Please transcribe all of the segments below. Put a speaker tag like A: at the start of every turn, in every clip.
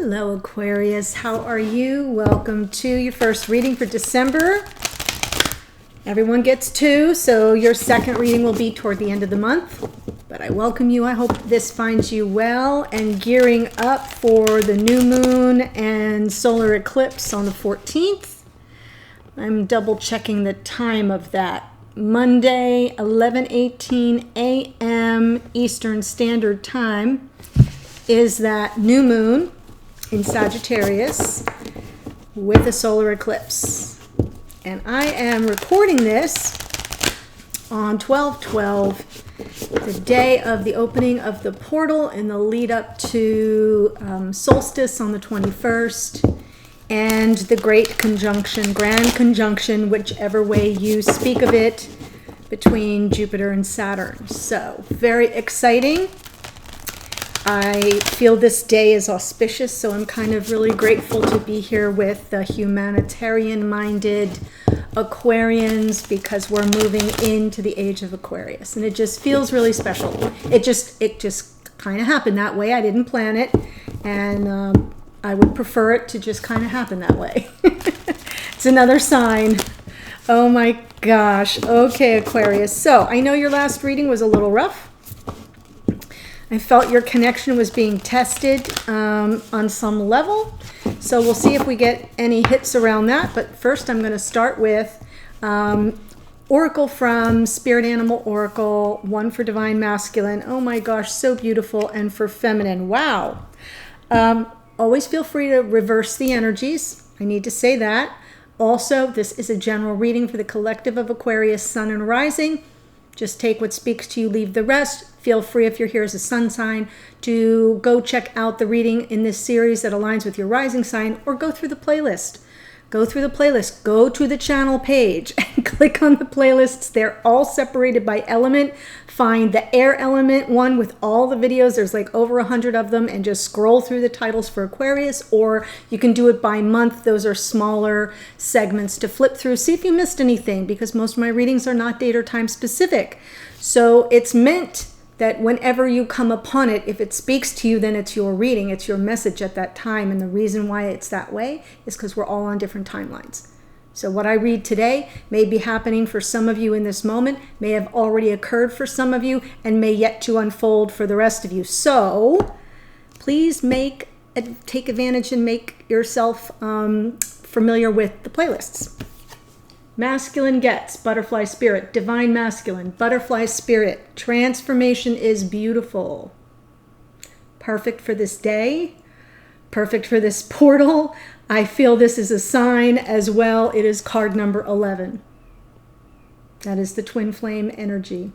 A: Hello Aquarius, how are you? Welcome to your first reading for December. Everyone gets two, so your second reading will be toward the end of the month. But I welcome you. I hope this finds you well and gearing up for the new moon and solar eclipse on the 14th. I'm double checking the time of that. Monday, 11:18 a.m. Eastern Standard Time is that new moon in Sagittarius with a solar eclipse. And I am recording this on 12/12, the day of the opening of the portal and the lead up to solstice on the 21st, and the great conjunction, grand conjunction, whichever way you speak of it, between Jupiter and Saturn. So very exciting. I feel this day is auspicious, so I'm kind of really grateful to be here with the humanitarian-minded Aquarians, because we're moving into the age of Aquarius, and it just feels really special. It just kind of happened that way. I didn't plan it, and I would prefer it to just kind of happen that way. It's another sign. Oh my gosh. Okay, Aquarius. So I know your last reading was a little rough. I felt your connection was being tested on some level. So we'll see if we get any hits around that. But first I'm going to start with Oracle from Spirit Animal Oracle, one for Divine Masculine. Oh my gosh, so beautiful. And for Feminine. Wow. Always feel free to reverse the energies. I need to say that. Also, this is a general reading for the collective of Aquarius, Sun and Rising. Just take what speaks to you, leave the rest. Feel free, if you're here as a sun sign, to go check out the reading in this series that aligns with your rising sign, or go through the playlist. Go through the playlist. Go to the channel page and click on the playlists. They're all separated by element. Find the air element one with all the videos. There's like over 100 of them, and just scroll through the titles for Aquarius, or you can do it by month. Those are smaller segments to flip through. See if you missed anything, because most of my readings are not date or time specific. So it's meant that whenever you come upon it, if it speaks to you, then it's your reading, it's your message at that time. And the reason why it's that way is because we're all on different timelines. So what I read today may be happening for some of you in this moment, may have already occurred for some of you, and may yet to unfold for the rest of you. So please take advantage and make yourself familiar with the playlists. Masculine gets Butterfly Spirit, Divine Masculine, Butterfly Spirit. Transformation is beautiful. Perfect for this day. Perfect for this portal. I feel this is a sign as well. It is card number 11. That is the twin flame energy.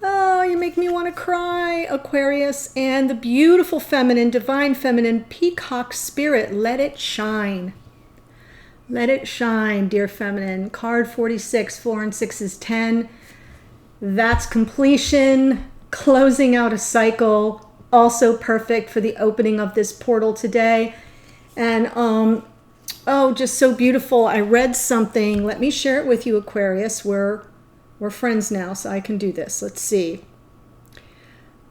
A: Oh, you make me want to cry, Aquarius. And the beautiful feminine, divine feminine, peacock spirit. Let it shine. Let it shine, dear feminine. Card 46, 4 and 6 is 10. That's completion, closing out a cycle. Also perfect for the opening of this portal today. And oh, just so beautiful. I read something. Let me share it with you, Aquarius. We're friends now, so I can do this. Let's see.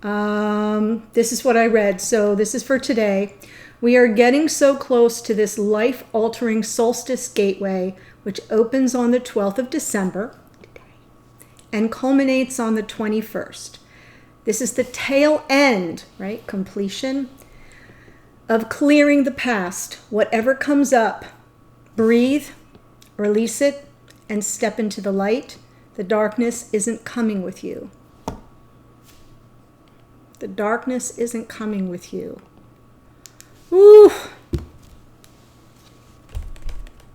A: This is what I read. So this is for today. We are getting so close to this life-altering solstice gateway, which opens on the 12th of December and culminates on the 21st. This is the tail end, right? Completion of clearing the past. Whatever comes up, breathe, release it, and step into the light. The darkness isn't coming with you. The darkness isn't coming with you. Ooh,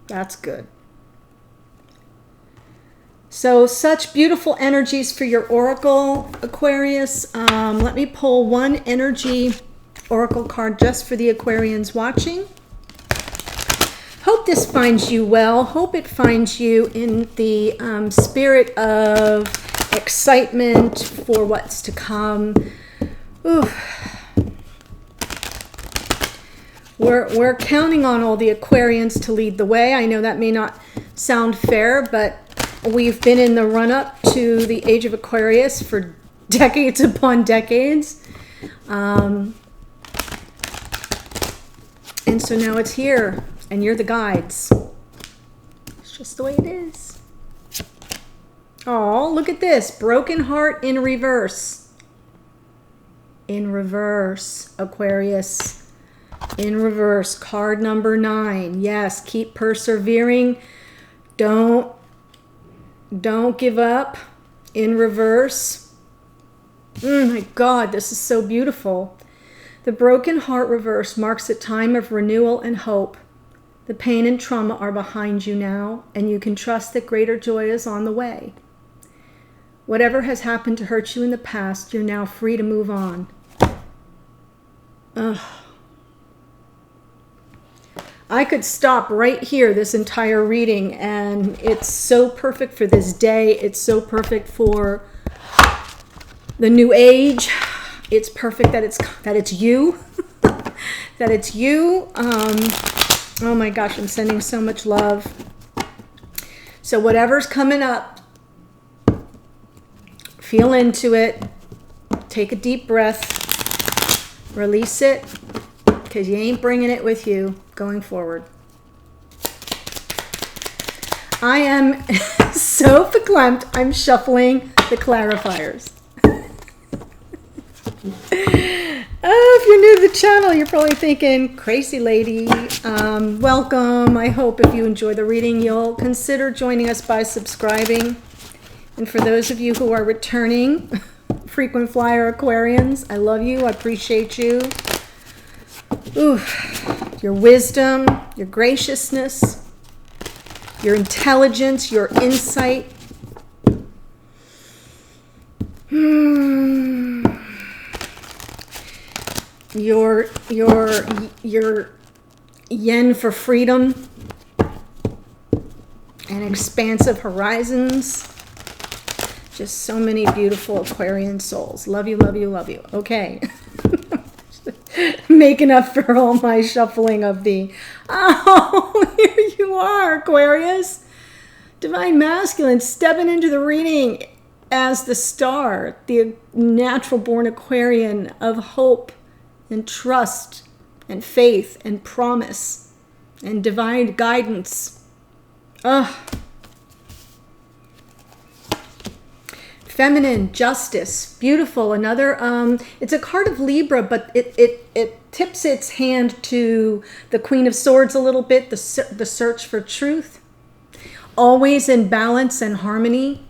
A: that's good. So such beautiful energies for your oracle, Aquarius. Let me pull one energy oracle card just for the Aquarians watching. Hope this finds you well. Hope it finds you in the spirit of excitement for what's to come. Ooh. We're counting on all the Aquarians to lead the way. I know that may not sound fair, but we've been in the run-up to the age of Aquarius for decades upon decades. And so now it's here, and you're the guides. It's just the way it is. Oh, look at this. Broken heart in reverse. In reverse, Aquarius. In reverse, card number 9. Yes, keep persevering. Don't give up. In reverse. Oh my God, this is so beautiful. The broken heart reverse marks a time of renewal and hope. The pain and trauma are behind you now, and you can trust that greater joy is on the way. Whatever has happened to hurt you in the past, you're now free to move on. Ugh. I could stop right here this entire reading, and it's so perfect for this day. It's so perfect for the new age. It's perfect that it's you. That it's you. Oh my gosh, I'm sending so much love. So whatever's coming up, feel into it. Take a deep breath. Release it, because you ain't bringing it with you going forward. I am so verklempt, I'm shuffling the clarifiers. Oh, if you're new to the channel, you're probably thinking, crazy lady. Welcome. I hope if you enjoy the reading, you'll consider joining us by subscribing. And for those of you who are returning, frequent flyer Aquarians, I love you. I appreciate you. Ooh, your wisdom, your graciousness, your intelligence, your insight. Your yen for freedom and expansive horizons. Just so many beautiful Aquarian souls. Love you, love you, love you. Okay. Making up for all my shuffling of the... Oh, here you are, Aquarius. Divine Masculine stepping into the reading as the star, the natural born Aquarian of hope and trust and faith and promise and divine guidance. Ugh. Feminine, justice, beautiful. Another, it's a card of Libra, but it tips its hand to the Queen of Swords a little bit, the search for truth. Always in balance and harmony,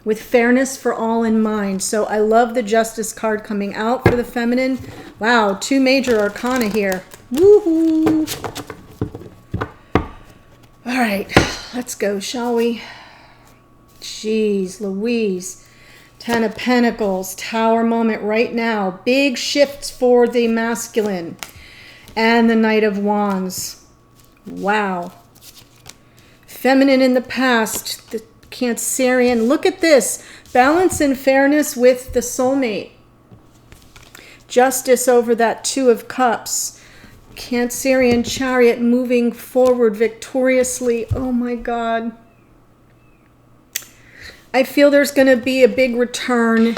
A: with fairness for all in mind. So I love the Justice card coming out for the feminine. Wow, 2 major arcana here. Woohoo! All right, let's go, shall we? Jeez Louise. 10 of Pentacles, Tower moment right now. Big shifts for the masculine. And the Knight of Wands. Wow. Feminine in the past, the Cancerian. Look at this. Balance and fairness with the soulmate. Justice over that 2 of Cups. Cancerian Chariot moving forward victoriously. Oh my God. I feel there's going to be a big return.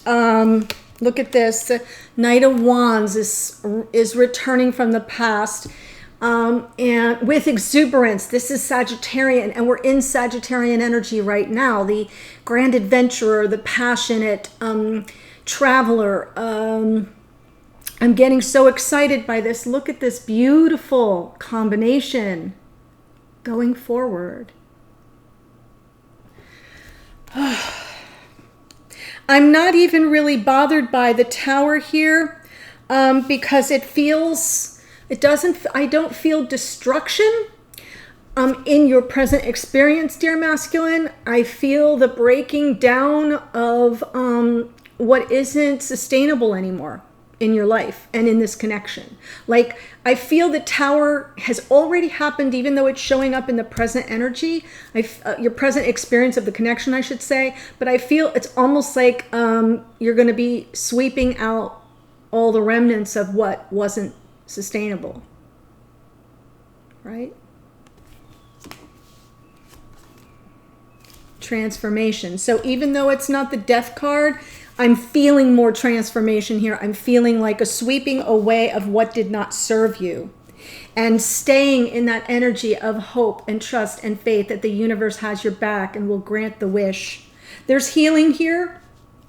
A: Look at this. The Knight of Wands is returning from the past. And with exuberance. This is Sagittarian, and we're in Sagittarian energy right now. The grand adventurer, the passionate traveler. I'm getting so excited by this. Look at this beautiful combination going forward. I'm not even really bothered by the Tower here because it feels... I don't feel destruction in your present experience, dear masculine. I feel the breaking down of what isn't sustainable anymore in your life and in this connection. Like, I feel the Tower has already happened, even though it's showing up in the present energy, your present experience of the connection, I should say. But I feel it's almost like you're going to be sweeping out all the remnants of what wasn't sustainable, right? Transformation. So even though it's not the Death card, I'm feeling more transformation here. I'm feeling like a sweeping away of what did not serve you, and staying in that energy of hope and trust and faith that the universe has your back and will grant the wish. There's healing here.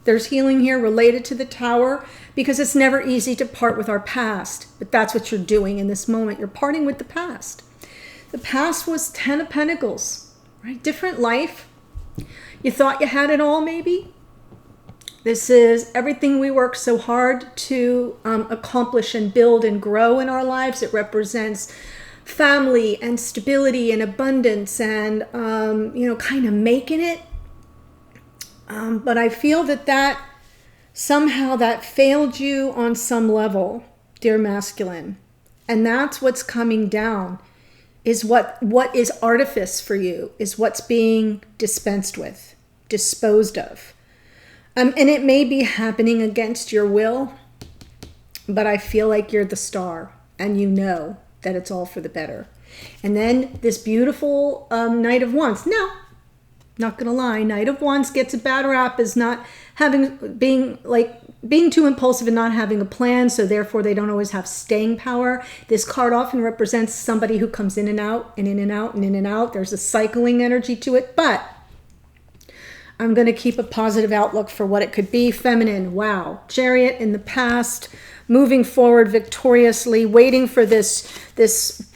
A: There's healing here related to the Tower, because it's never easy to part with our past. But that's what you're doing in this moment. You're parting with the past. The past was 10 of Pentacles, right? Different life. You thought you had it all, maybe. This is everything we work so hard to accomplish and build and grow in our lives. It represents family and stability and abundance and, kind of making it. But I feel that somehow that failed you on some level, dear masculine. And that's what's coming down, is what is artifice for you, is what's being dispensed with, disposed of. And it may be happening against your will, but I feel like you're the star and you know that it's all for the better. And then this beautiful Knight of Wands. Now, not gonna lie, Knight of Wands gets a bad rap as not being too impulsive and not having a plan, so therefore they don't always have staying power. This card often represents somebody who comes in and out and in and out and in and out. There's a cycling energy to it, but I'm going to keep a positive outlook for what it could be. Feminine, wow. Chariot in the past, moving forward victoriously, waiting for this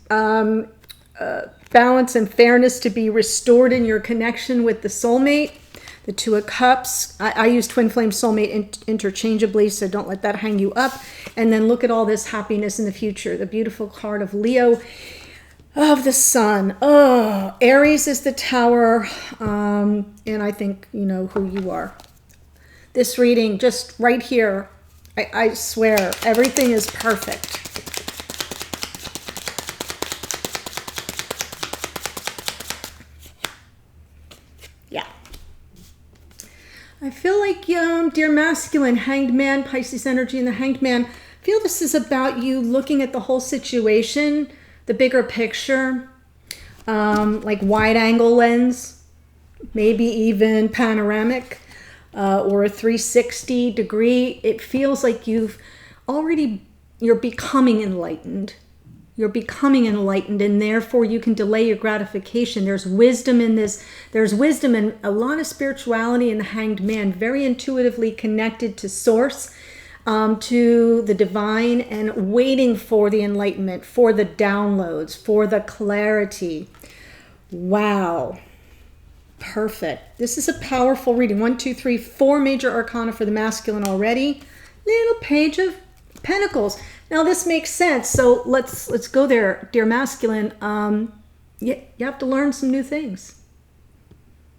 A: balance and fairness to be restored in your connection with the soulmate. The Two of Cups. I use twin flame soulmate interchangeably, so don't let that hang you up. And then look at all this happiness in the future. The beautiful card of Leo, of the Sun. Oh, Aries is the Tower. And I think you know who you are. This reading, just right here, I swear, everything is perfect. Yeah. I feel like, dear masculine, Hanged Man, Pisces energy, and the Hanged Man, I feel this is about you looking at the whole situation, the bigger picture, like wide angle lens, maybe even panoramic, or a 360 degree. It feels like you're becoming enlightened. You're becoming enlightened, and therefore you can delay your gratification. There's wisdom in this. There's wisdom and a lot of spirituality in the Hanged Man, very intuitively connected to source, to the divine, and waiting for the enlightenment, for the downloads, for the clarity. Wow. Perfect. This is a powerful reading. 1, 2, 3, 4 major arcana for the masculine already. Little Page of Pentacles. Now this makes sense. So let's go there, dear masculine. You have to learn some new things.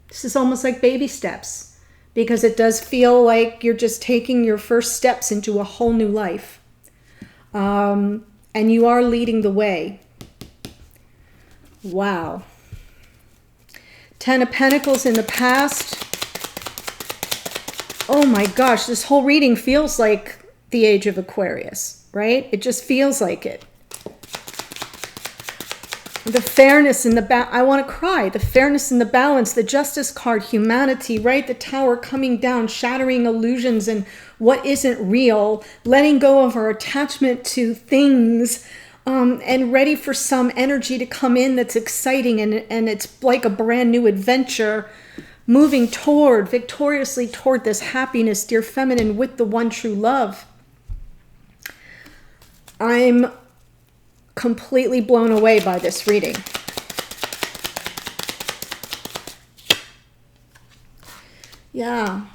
A: This is almost like baby steps, because it does feel like you're just taking your first steps into a whole new life. And you are leading the way. Wow. 10 of Pentacles in the past. Oh my gosh, this whole reading feels like the age of Aquarius, right? It just feels like it. The fairness in the I want to cry. The fairness in the balance, the Justice card, humanity, right? The Tower coming down, shattering illusions and what isn't real, letting go of our attachment to things, and ready for some energy to come in that's exciting, and it's like a brand new adventure, moving victoriously toward this happiness, dear feminine, with the one true love. I'm completely blown away by this reading. Yeah.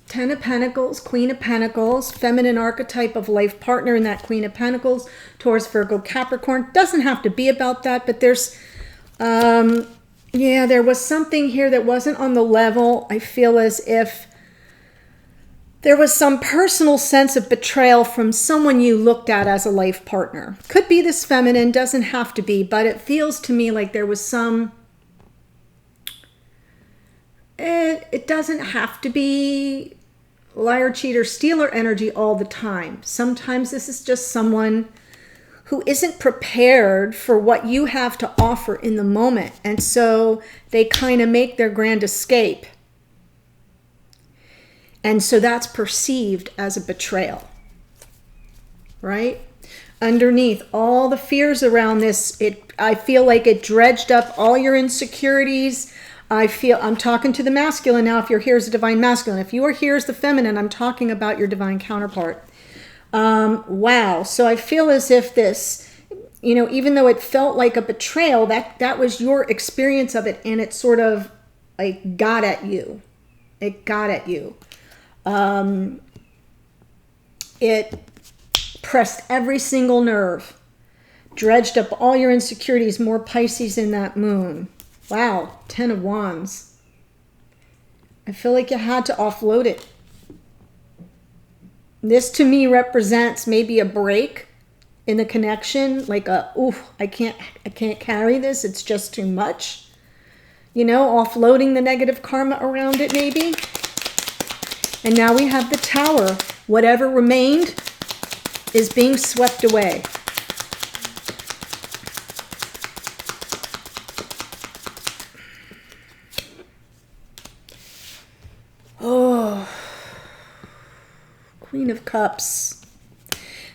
A: 10 of Pentacles, Queen of Pentacles, feminine archetype of life partner in that Queen of Pentacles, Taurus, Virgo, Capricorn. Doesn't have to be about that, but there's, there was something here that wasn't on the level. I feel as if there was some personal sense of betrayal from someone you looked at as a life partner. Could be this feminine, doesn't have to be, but it feels to me like there was some... It doesn't have to be liar, cheater, stealer energy all the time. Sometimes this is just someone who isn't prepared for what you have to offer in the moment. And so they kind of make their grand escape. And so that's perceived as a betrayal, right? Underneath all the fears around this, I feel like it dredged up all your insecurities. I'm talking to the masculine now. If you're here as a divine masculine, if you are here as the feminine, I'm talking about your divine counterpart. Wow. So I feel as if this, even though it felt like a betrayal, that was your experience of it, and it sort of like got at you. It got at you. It pressed every single nerve, dredged up all your insecurities, more Pisces in that moon. Wow, 10 of Wands. I feel like you had to offload it. This to me represents maybe a break in the connection, like I can't carry this, it's just too much. Offloading the negative karma around it maybe. And now we have the Tower. Whatever remained is being swept away. Oh, Queen of Cups.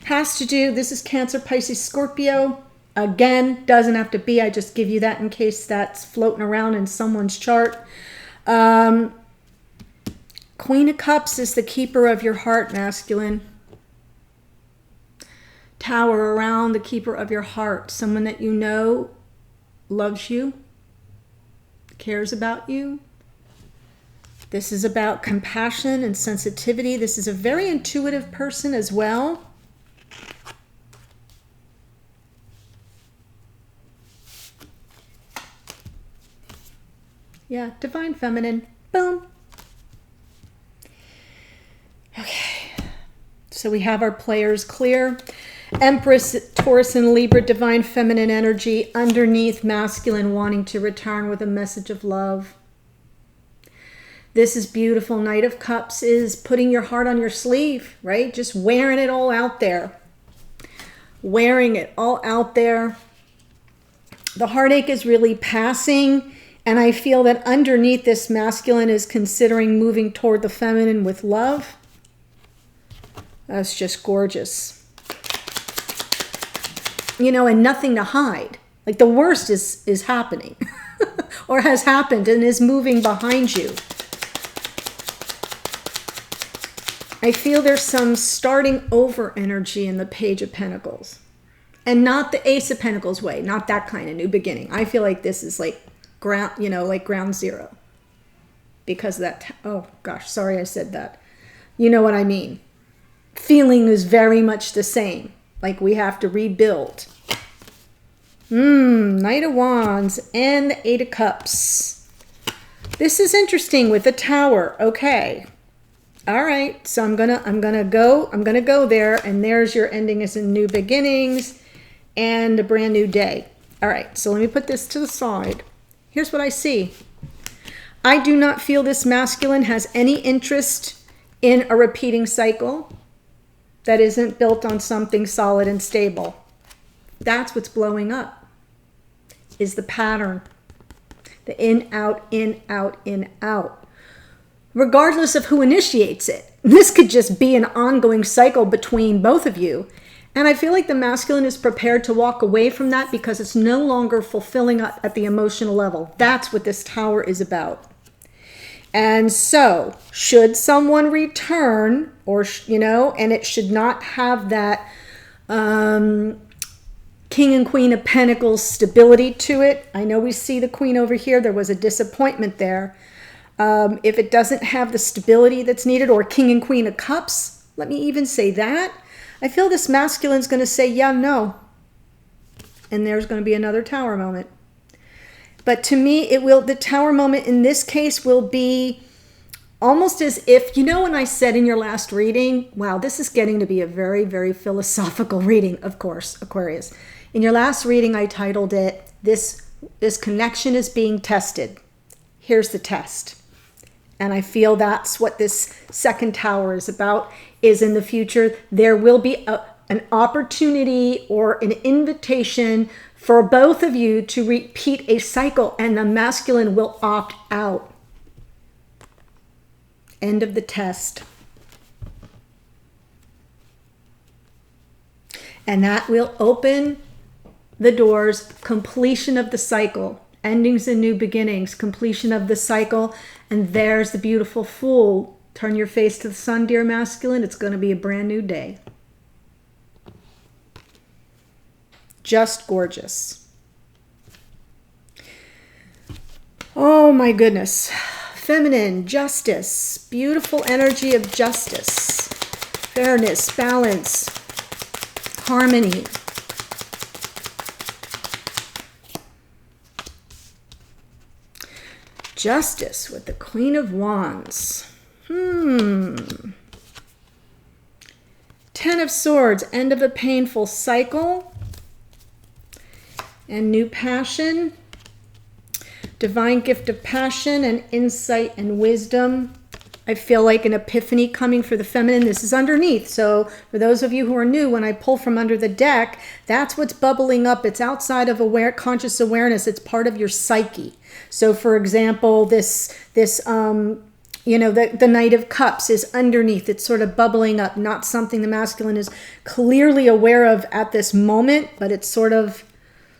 A: Has to do, this is Cancer, Pisces, Scorpio. Again, doesn't have to be. I just give you that in case that's floating around in someone's chart. Queen of Cups is the keeper of your heart, masculine. Tower around the keeper of your heart. Someone that you know loves you, cares about you. This is about compassion and sensitivity. This is a very intuitive person as well. Yeah, divine feminine. Boom. Okay. So we have our players clear. Empress, Taurus, and Libra, divine feminine energy. Underneath, masculine wanting to return with a message of love. This is beautiful. Knight of Cups is putting your heart on your sleeve, right? Just wearing it all out there. Wearing it all out there. The heartache is really passing. And I feel that underneath this, masculine is considering moving toward the feminine with love. That's just gorgeous. And nothing to hide. Like the worst is happening or has happened and is moving behind you. I feel there's some starting over energy in the Page of Pentacles. And not the Ace of Pentacles way, not that kind of new beginning. I feel like this is like ground, like ground zero. Because of that, oh gosh, sorry I said that. You know what I mean. Feeling is very much the same. Like we have to rebuild. Knight of Wands and the Eight of Cups. This is interesting with the Tower. Okay. All right. So I'm gonna go there, and there's your ending is in new beginnings and a brand new day. All right. So let me put this to the side. Here's what I see. I do not feel this masculine has any interest in a repeating cycle that isn't built on something solid and stable. That's what's blowing up, is the pattern. The in, out, in, out, in, out. Regardless of who initiates it. This could just be an ongoing cycle between both of you. And I feel like the masculine is prepared to walk away from that because it's no longer fulfilling at the emotional level. That's what this Tower is about. And so, should someone return, or, and it should not have that King and Queen of Pentacles stability to it. I know we see the Queen over here. There was a disappointment there. If it doesn't have the stability that's needed, or King and Queen of Cups, let me even say that. I feel this masculine's going to say, yeah, no. And there's going to be another Tower moment. But to me, the Tower moment in this case will be almost as if, when I said in your last reading, wow, this is getting to be a very, very philosophical reading, of course, Aquarius. In your last reading, I titled it, This Connection is Being Tested. Here's the test. And I feel that's what this second Tower is about, is in the future, there will be an opportunity or an invitation for both of you to repeat a cycle, and the masculine will opt out. end of the test. And that will open the doors, completion of the cycle, endings and new beginnings, completion of the cycle. And there's the beautiful Fool. Turn your face to the sun, dear masculine. It's going to be a brand new day. Just gorgeous. Oh my goodness. Feminine, justice, beautiful energy of justice, fairness, balance, harmony. Justice with the Queen of Wands. Ten of Swords, end of a painful cycle. And new passion. Divine gift of passion and insight and wisdom. I feel like an epiphany coming for the feminine. This is underneath. So for those of you who are new, when I pull from under the deck, that's what's bubbling up. It's outside of conscious awareness. It's part of your psyche. So for example, the Knight of Cups is underneath. It's sort of bubbling up, not something the masculine is clearly aware of at this moment, but it's sort of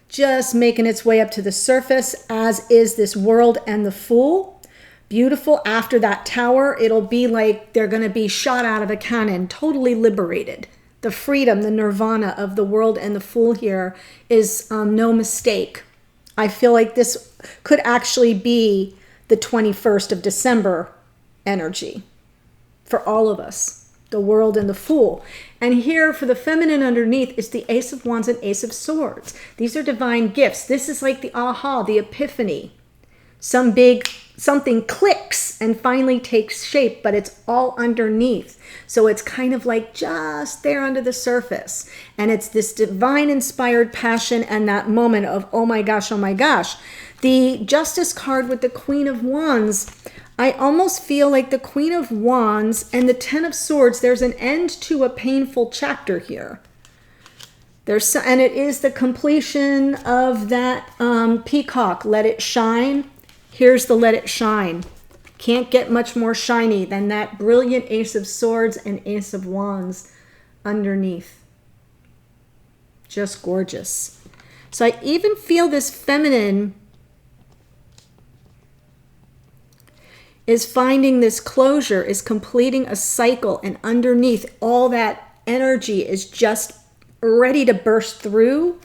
A: just making its way up to the surface, as is this World and the Fool. Beautiful. After that Tower, it'll be like they're going to be shot out of a cannon, totally liberated. The freedom, the nirvana of the World and the Fool here is no mistake. I feel like this could actually be the 21st of December energy for all of us, the World and the Fool. And here for the feminine underneath is the Ace of Wands and Ace of Swords. These are divine gifts. This is like the aha, the epiphany. Something clicks and finally takes shape, but it's all underneath. So it's kind of like just there under the surface. And it's this divine inspired passion and that moment of, oh my gosh, oh my gosh. The Justice card with the Queen of Wands, I almost feel like the Queen of Wands and the Ten of Swords, there's an end to a painful chapter here. And it is the completion of that peacock, Let It Shine. Here's the Let It Shine. Can't get much more shiny than that brilliant Ace of Swords and Ace of Wands underneath. Just gorgeous. So I even feel this feminine is finding this closure, is completing a cycle, and underneath all that energy is just ready to burst through.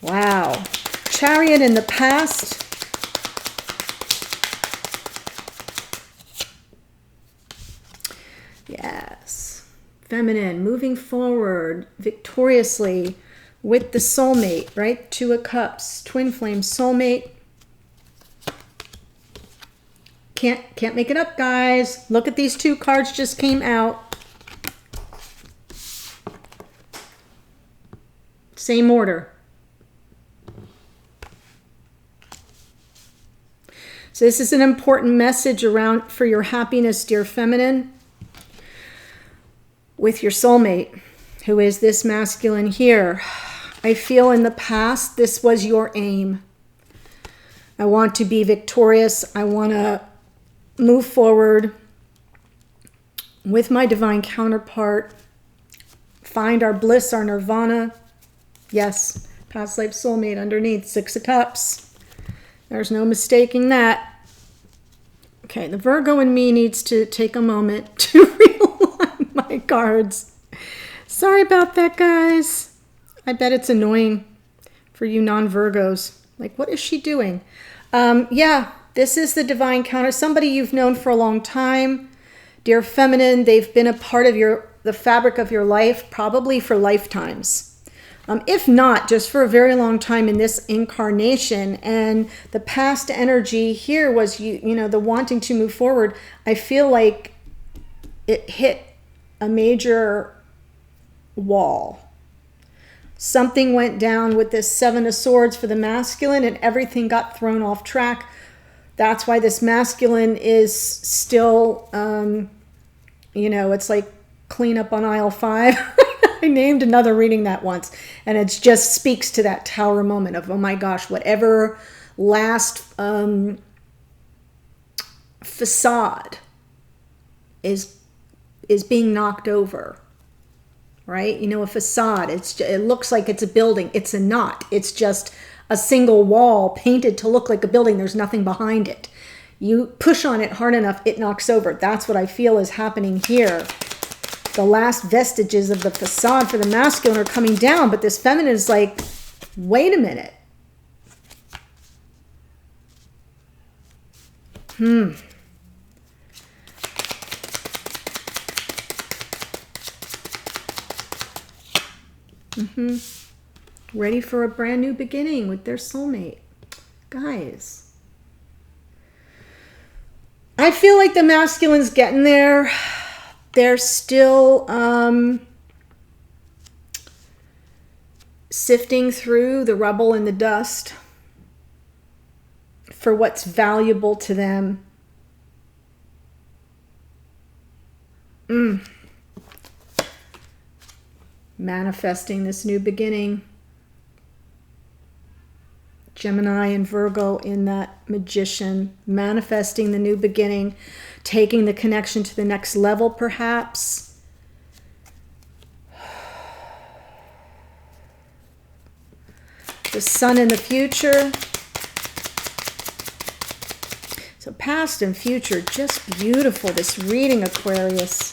A: Wow. Chariot in the past. Yes. Feminine, moving forward victoriously with the soulmate, right? Two of Cups, twin flame soulmate. Can't make it up, guys. Look at these two cards just came out. Same order. So this is an important message around for your happiness, dear feminine, with your soulmate, who is this masculine here. I feel in the past this was your aim. I want to be victorious. I want to move forward with my divine counterpart, find our bliss, our nirvana. Yes, past life soulmate underneath, Six of Cups. There's no mistaking that. Okay, the Virgo in me needs to take a moment to realign my cards. Sorry about that, guys. I bet it's annoying for you non-Virgos. Like, what is she doing? Yeah, this is the divine counter. Somebody you've known for a long time. Dear feminine, they've been a part of the fabric of your life, probably for lifetimes. If not, just for a very long time in this incarnation. And the past energy here was, the wanting to move forward. I feel like it hit a major wall. Something went down with this Seven of Swords for the masculine and everything got thrown off track. That's why this masculine is still, it's like clean up on aisle 5. I named another reading that once, and it just speaks to that Tower moment of, oh my gosh, whatever last facade is being knocked over, right? You know, a facade, it looks like it's a building. It's not. It's just a single wall painted to look like a building. There's nothing behind it. You push on it hard enough, it knocks over. That's what I feel is happening here. The last vestiges of the facade for the masculine are coming down, but this feminine is like, wait a minute. Ready for a brand new beginning with their soulmate. Guys, I feel like the masculine's getting there. They're still sifting through the rubble and the dust for what's valuable to them. Manifesting this new beginning. Gemini and Virgo in that Magician, manifesting the new beginning, taking the connection to the next level, perhaps. The Sun in the future. So past and future, just beautiful, this reading, Aquarius.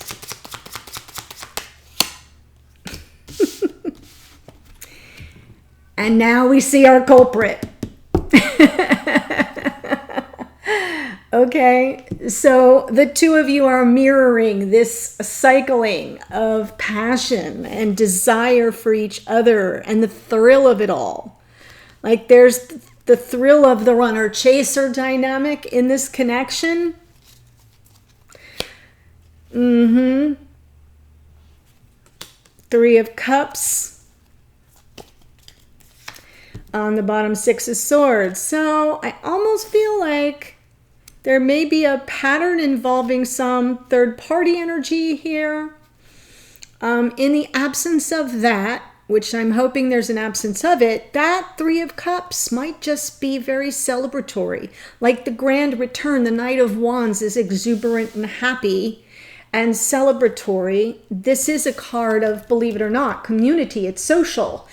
A: And now we see our culprit. Okay, so the two of you are mirroring this cycling of passion and desire for each other and the thrill of it all. Like there's the thrill of the runner-chaser dynamic in this connection. Three of Cups. On the bottom, Six of Swords. So I almost feel like there may be a pattern involving some third-party energy here. In the absence of that, which I'm hoping there's an absence of it, that Three of Cups might just be very celebratory. Like the Grand Return, the Knight of Wands is exuberant and happy and celebratory. This is a card of, believe it or not, community. It's social.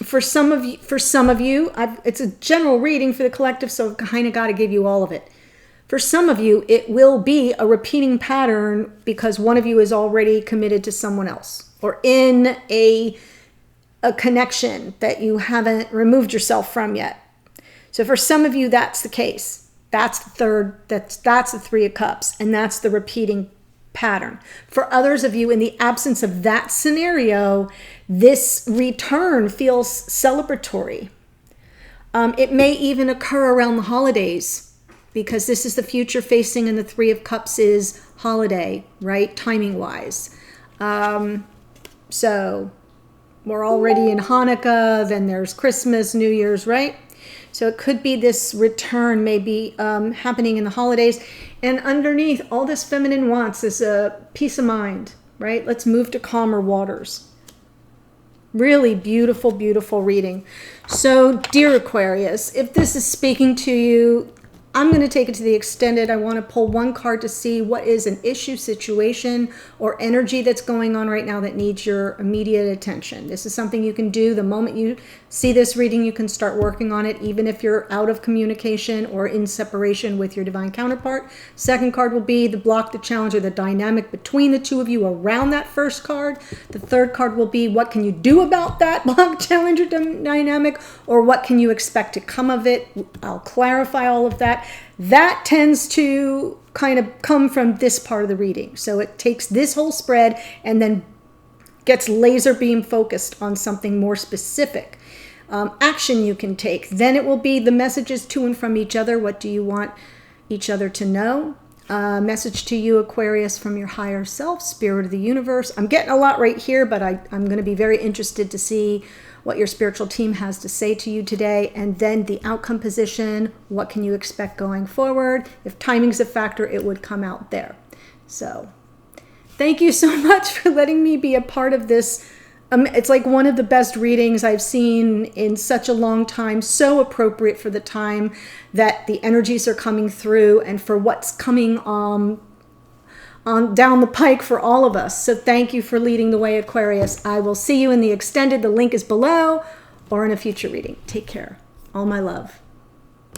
A: For some of you, it's a general reading for the collective, so I've kind of got to give you all of it. For some of you, it will be a repeating pattern because one of you is already committed to someone else or in a connection that you haven't removed yourself from yet. So for some of you, that's the case. That's the third, that's the Three of Cups, and that's the repeating pattern. For others of you, in the absence of that scenario, this return feels celebratory. It may even occur around the holidays because this is the future facing and the Three of Cups is holiday, right? Timing wise. So we're already in Hanukkah, then there's Christmas, New Year's, right? So it could be this return may be happening in the holidays. And underneath, all this feminine wants is a peace of mind, right? Let's move to calmer waters. Really beautiful, beautiful reading. So, dear Aquarius, if this is speaking to you, I'm going to take it to the extended. I want to pull one card to see what is an issue, situation, or energy that's going on right now that needs your immediate attention. This is something you can do the moment you see this reading. You can start working on it, even if you're out of communication or in separation with your divine counterpart. Second card will be the block, the challenge, or the dynamic between the two of you around that first card. The third card will be what can you do about that block, challenge, or dynamic, or what can you expect to come of it. I'll clarify all of that. That tends to kind of come from this part of the reading. So it takes this whole spread and then gets laser beam focused on something more specific. Action you can take. Then it will be the messages to and from each other. What do you want each other to know? Message to you, Aquarius, from your higher self, spirit of the universe. I'm getting a lot right here, but I'm going to be very interested to see what your spiritual team has to say to you today. And then the outcome position, what can you expect going forward? If timing's a factor, it would come out there. So thank you so much for letting me be a part of this It's like one of the best readings I've seen in such a long time. So appropriate for the time that the energies are coming through and for what's coming on down the pike for all of us. So thank you for leading the way, Aquarius. I will see you in the extended. The link is below or in a future reading. Take care. All my love.